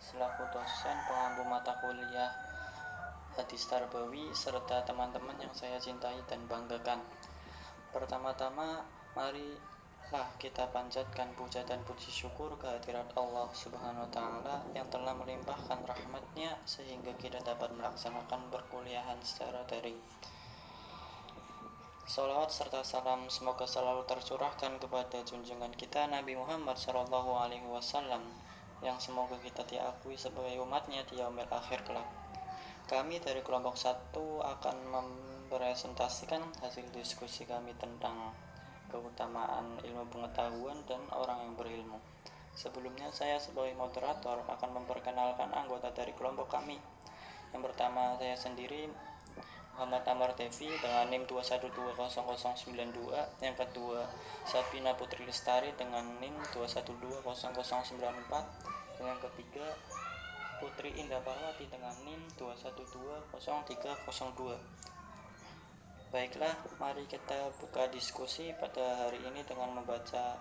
selaku dosen pengampu mata kuliah Hadis Tarbawi serta teman-teman yang saya cintai dan banggakan. Pertama-tama, marilah kita panjatkan puja dan puji syukur kehadirat Allah Subhanahu wa Ta'ala yang telah melimpahkan rahmat-Nya sehingga kita dapat melaksanakan perkuliahan secara daring. Salawat serta salam semoga selalu tercurahkan kepada junjungan kita Nabi Muhammad SAW yang semoga kita diakui sebagai umatnya di yaumil akhir kelak. Kami dari kelompok 1 akan mempresentasikan hasil diskusi kami tentang keutamaan ilmu pengetahuan dan orang yang berilmu. Sebelumnya saya sebagai moderator akan memperkenalkan anggota dari kelompok kami. Yang pertama saya sendiri, Muhammad Amar Devi dengan NIM 2120092. Yang kedua Sabina Putri Lestari dengan NIM 2120094. Dan yang ketiga Putri Indah Parwati dengan NIM 2120302. Baiklah, mari kita buka diskusi pada hari ini dengan membaca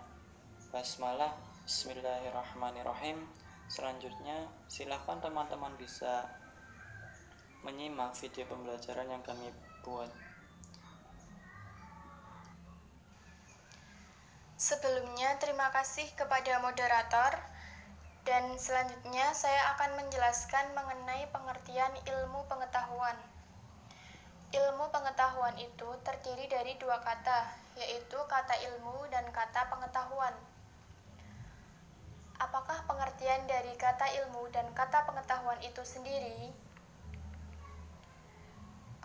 basmalah. Bismillahirrahmanirrahim. Selanjutnya, silakan teman-teman bisa menyimak video pembelajaran yang kami buat. Sebelumnya, terima kasih kepada moderator. Dan selanjutnya saya akan menjelaskan mengenai pengertian ilmu pengetahuan. Ilmu pengetahuan itu terdiri dari dua kata, yaitu kata ilmu dan kata pengetahuan. Apakah pengertian dari kata ilmu dan kata pengetahuan itu sendiri?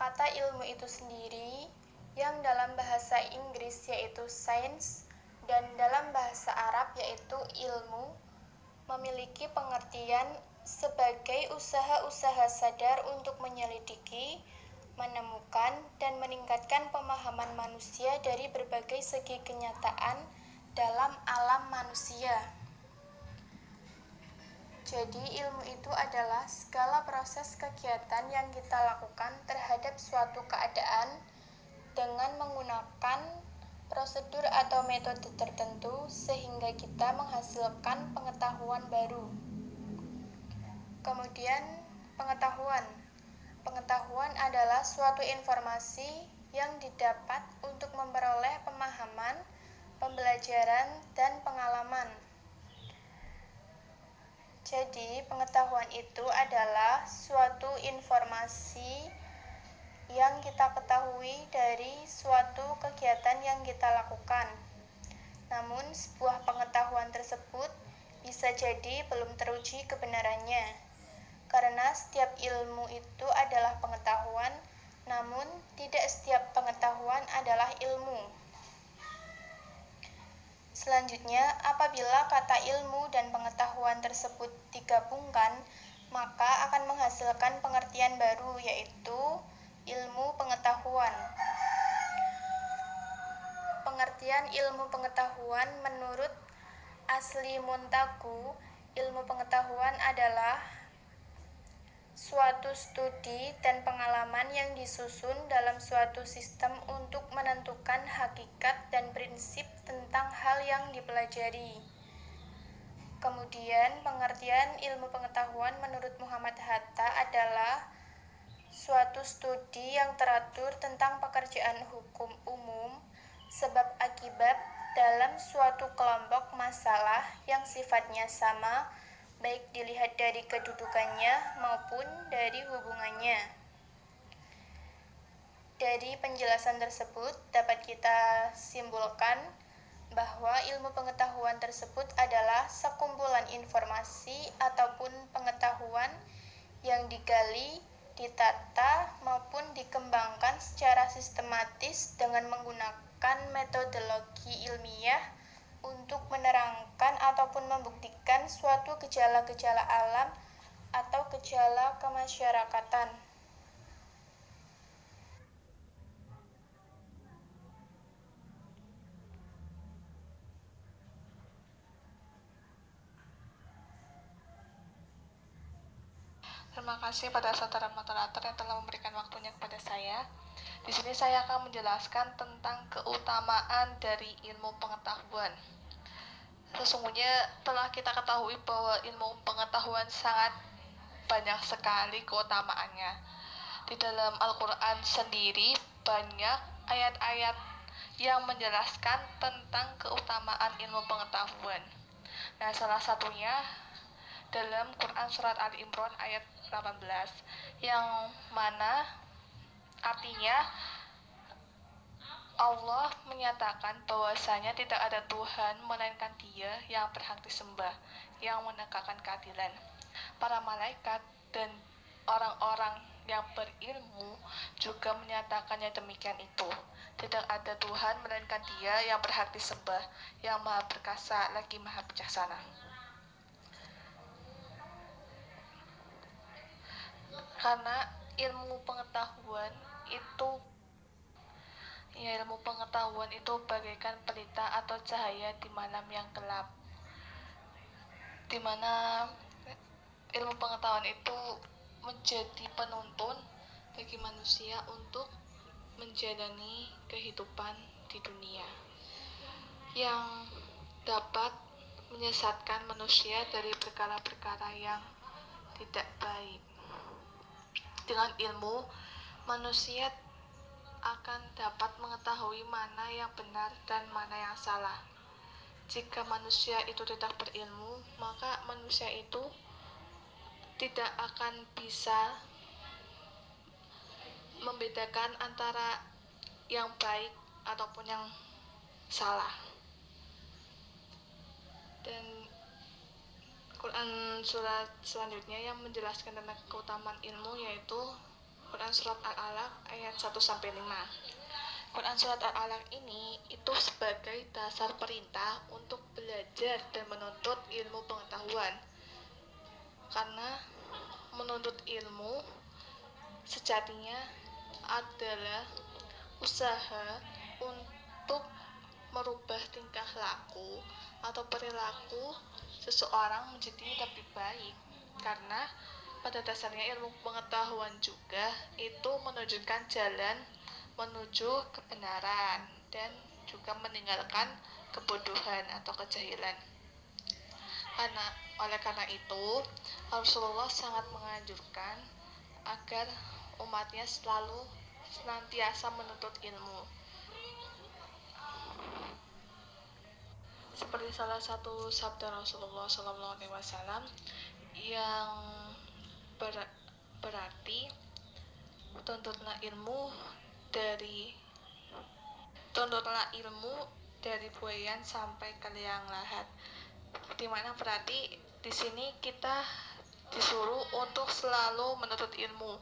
Kata ilmu itu sendiri, yang dalam bahasa Inggris yaitu science, dan dalam bahasa Arab yaitu ilmu, memiliki pengertian sebagai usaha-usaha sadar untuk menyelidiki, menemukan, dan meningkatkan pemahaman manusia dari berbagai segi kenyataan dalam alam manusia. Jadi ilmu itu adalah segala proses kegiatan yang kita lakukan terhadap suatu keadaan dengan menggunakan prosedur atau metode tertentu sehingga kita menghasilkan pengetahuan baru. Kemudian pengetahuan. Pengetahuan adalah suatu informasi yang didapat untuk memperoleh pemahaman, pembelajaran, dan pengalaman. Jadi, pengetahuan itu adalah suatu informasi yang kita ketahui dari suatu kegiatan yang kita lakukan. Namun, sebuah pengetahuan tersebut bisa jadi belum teruji kebenarannya. Karena setiap ilmu itu adalah pengetahuan, namun tidak setiap pengetahuan adalah ilmu. Selanjutnya, apabila kata ilmu dan pengetahuan tersebut digabungkan, maka akan menghasilkan pengertian baru, yaitu ilmu pengetahuan. Pengertian ilmu pengetahuan menurut Asli Montagu, ilmu pengetahuan adalah suatu studi dan pengalaman yang disusun dalam suatu sistem untuk menentukan hakikat dan prinsip tentang hal yang dipelajari. Kemudian, pengertian ilmu pengetahuan menurut Muhammad Hatta adalah suatu studi yang teratur tentang pekerjaan hukum umum, sebab akibat dalam suatu kelompok masalah yang sifatnya sama, baik dilihat dari kedudukannya maupun dari hubungannya. Dari penjelasan tersebut dapat kita simpulkan bahwa ilmu pengetahuan tersebut adalah sekumpulan informasi ataupun pengetahuan yang digali, ditata, maupun dikembangkan secara sistematis dengan menggunakan metodologi ilmiah untuk menerangkan ataupun membuktikan suatu gejala-gejala alam atau gejala kemasyarakatan. Terima kasih pada saudara moderator yang telah memberikan waktunya kepada saya. Di sini saya akan menjelaskan tentang keutamaan dari ilmu pengetahuan. Sesungguhnya telah kita ketahui bahwa ilmu pengetahuan sangat banyak sekali keutamaannya. Di dalam Al-Quran sendiri banyak ayat-ayat yang menjelaskan tentang keutamaan ilmu pengetahuan. Nah, salah satunya dalam Quran Surat Ali Imran ayat 18, yang mana artinya Allah menyatakan bahwasanya tidak ada Tuhan melainkan Dia yang berhak disembah, yang menegakkan keadilan. Para malaikat dan orang-orang yang berilmu juga menyatakannya demikian itu. Tidak ada Tuhan melainkan Dia yang berhak disembah, yang maha perkasa lagi maha bijaksana. Karena ilmu pengetahuan itu bagaikan pelita atau cahaya di malam yang gelap, di mana ilmu pengetahuan itu menjadi penuntun bagi manusia untuk menjalani kehidupan di dunia, yang dapat menyesatkan manusia dari perkara-perkara yang tidak baik. Dengan ilmu, manusia akan dapat mengetahui mana yang benar dan mana yang salah. Jika manusia itu tidak berilmu, maka manusia itu tidak akan bisa membedakan antara yang baik ataupun yang salah. Dan Quran surat selanjutnya yang menjelaskan tentang keutamaan ilmu yaitu Quran surat Al-Alaq ayat 1-5. Quran surat Al-Alaq ini itu sebagai dasar perintah untuk belajar dan menuntut ilmu pengetahuan. Karena menuntut ilmu sejatinya adalah usaha untuk merubah tingkah laku atau perilaku seseorang menjadi lebih baik, karena pada dasarnya ilmu pengetahuan juga itu menunjukkan jalan menuju kebenaran dan juga meninggalkan kebodohan atau kejahilan. Oleh karena itu, Rasulullah sangat menganjurkan agar umatnya senantiasa menuntut ilmu. Seperti salah satu sabda Rasulullah SAW yang berarti tuntutlah ilmu dari buayan sampai ke liang lahat. Dimana berarti di sini kita disuruh untuk selalu menuntut ilmu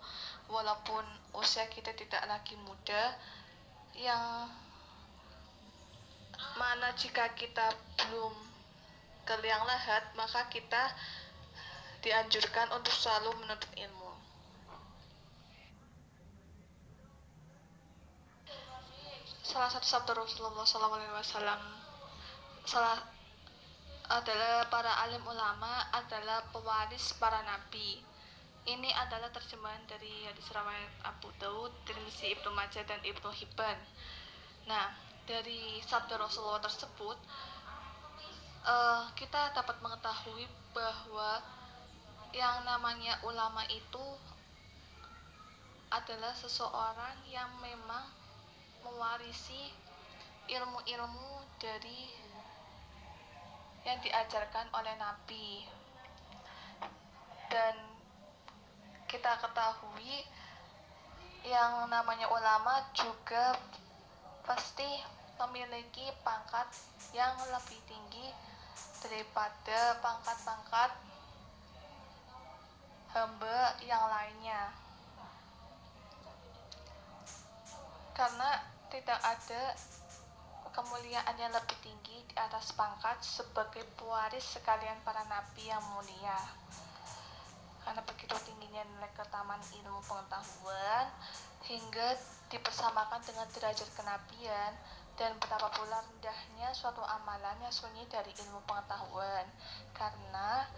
walaupun usia kita tidak lagi muda, yang mana jika kita belum ke liang lahat maka kita dianjurkan untuk selalu menuntut ilmu. Salah satu sabda Rasulullah SAW adalah para alim ulama adalah pewaris para nabi. Ini adalah terjemahan dari hadis riwayat Abu Daud, Tirmizi, Ibnu Majah dan Ibnu Hibban. Nah, dari sabda Rasulullah tersebut kita dapat mengetahui bahwa yang namanya ulama itu adalah seseorang yang memang mewarisi ilmu-ilmu dari yang diajarkan oleh Nabi. Dan kita ketahui yang namanya ulama juga pasti memiliki pangkat yang lebih tinggi daripada pangkat-pangkat hamba yang lainnya, karena tidak ada kemuliaan yang lebih tinggi di atas pangkat sebagai pewaris sekalian para nabi yang mulia. Karena begitu tingginya nilai keutamaan ilmu pengetahuan hingga dipersamakan dengan derajat kenabian, dan betapa pula rendahnya suatu amalan yang sunyi dari ilmu pengetahuan, karena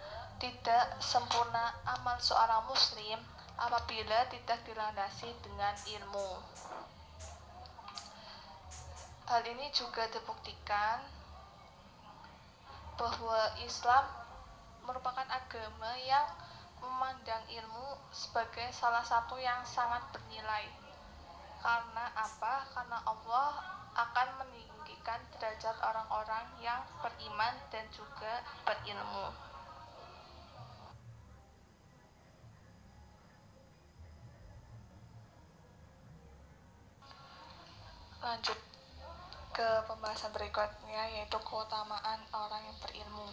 tidak sempurna amal seorang muslim apabila tidak dilandasi dengan ilmu. Hal ini juga dibuktikan bahwa Islam merupakan agama yang memandang ilmu sebagai salah satu yang sangat bernilai. Karena apa? Karena Allah akan meninggikan derajat orang-orang yang beriman dan juga berilmu. Lanjut ke pembahasan berikutnya, yaitu keutamaan orang yang berilmu.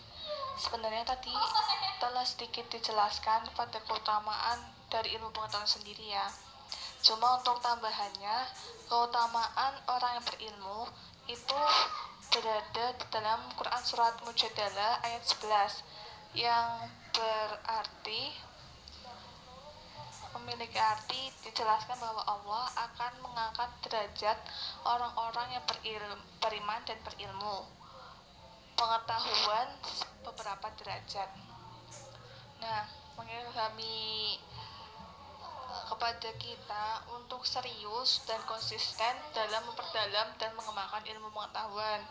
Sebenarnya tadi telah sedikit dijelaskan pada keutamaan dari ilmu pengetahuan sendiri ya. Cuma untuk tambahannya, keutamaan orang yang berilmu itu berada di dalam Quran surat Mujadalah ayat 11 yang berarti memiliki arti dijelaskan bahwa Allah akan mengangkat derajat orang-orang yang beriman dan berilmu, pengetahuan beberapa derajat. Nah, mengilhami kepada kita untuk serius dan konsisten dalam memperdalam dan mengembangkan ilmu pengetahuan,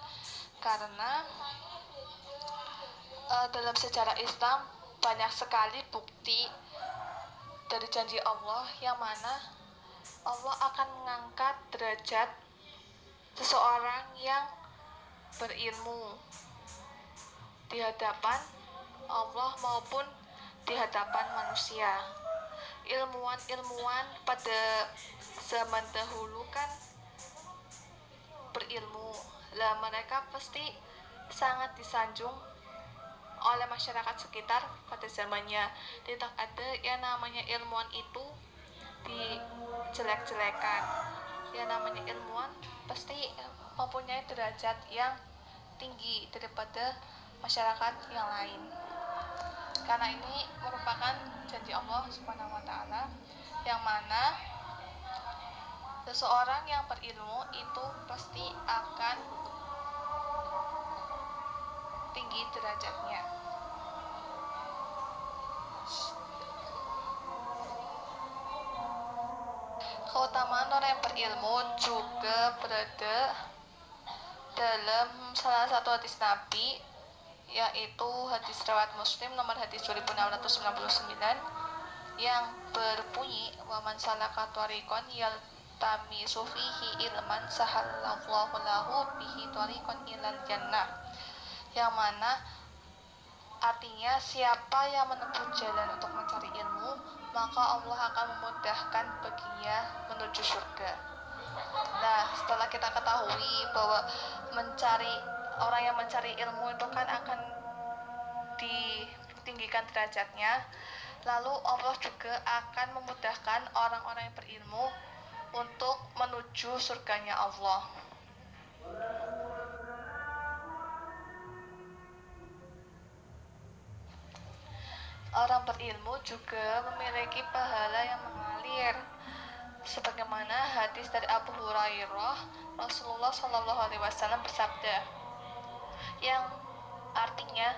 karena dalam sejarah Islam banyak sekali bukti dari janji Allah yang mana Allah akan mengangkat derajat seseorang yang berilmu di hadapan Allah maupun di hadapan manusia. Ilmuwan pada zaman dahulu kan berilmu lah, mereka pasti sangat disanjung oleh masyarakat sekitar pada zamannya. Tidak ada yang namanya ilmuwan itu dijelek-jelekan. Yang namanya ilmuwan pasti mempunyai derajat yang tinggi daripada masyarakat yang lain. Karena ini merupakan janji Allah Subhanahu wa taala yang mana seseorang yang berilmu itu pasti akan tinggi derajatnya. Keutamaan orang yang berilmu juga berada dalam salah satu hadis Nabi, yaitu hadis riwayat Muslim nomor hadis 2699 yang berbunyi, wa man salaka tariqan yaltamisu fihi ilman sahallallahu lahu bihi tariqan ilal jannah, yang mana artinya siapa yang menempuh jalan untuk mencari ilmu, maka Allah akan memudahkan baginya menuju surga. Nah, setelah kita ketahui bahwa orang yang mencari ilmu itu kan akan ditinggikan derajatnya, lalu Allah juga akan memudahkan orang-orang yang berilmu untuk menuju surganya Allah. Orang berilmu juga memiliki pahala yang mengalir, sebagaimana hadis dari Abu Hurairah, Rasulullah SAW bersabda, yang artinya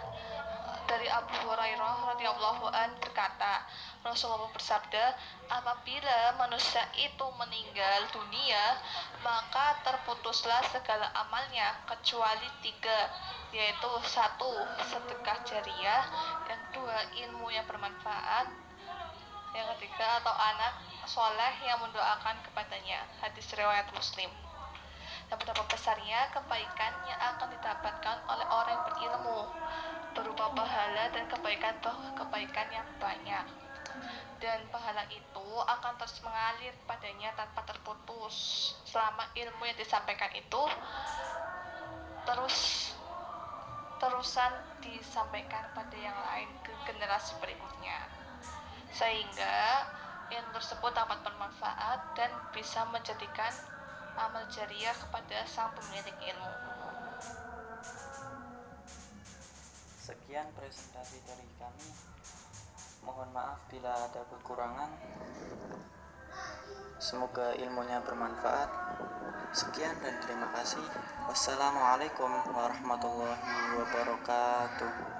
dari Abu Hurairah radhiyallahu an berkata, Rasulullah bersabda, apabila manusia itu meninggal dunia, maka terputuslah segala amalnya kecuali 3, yaitu 1, sedekah jariyah, yang 2, ilmu yang bermanfaat, yang ketiga atau anak soleh yang mendoakan kepadanya. Hadis riwayat Muslim. Dan betapa besarnya kebaikan yang akan didapatkan oleh orang yang berilmu, berupa pahala dan kebaikan yang banyak. Dan pahala itu akan terus mengalir padanya tanpa terputus selama ilmu yang disampaikan itu terusan disampaikan pada yang lain ke generasi berikutnya, sehingga ilmu tersebut dapat bermanfaat dan bisa menjadikan amal jariah kepada sang pemilik ilmu. Sekian presentasi dari kami. Mohon maaf bila ada kekurangan. Semoga ilmunya bermanfaat. Sekian dan terima kasih. Wassalamualaikum warahmatullahi wabarakatuh.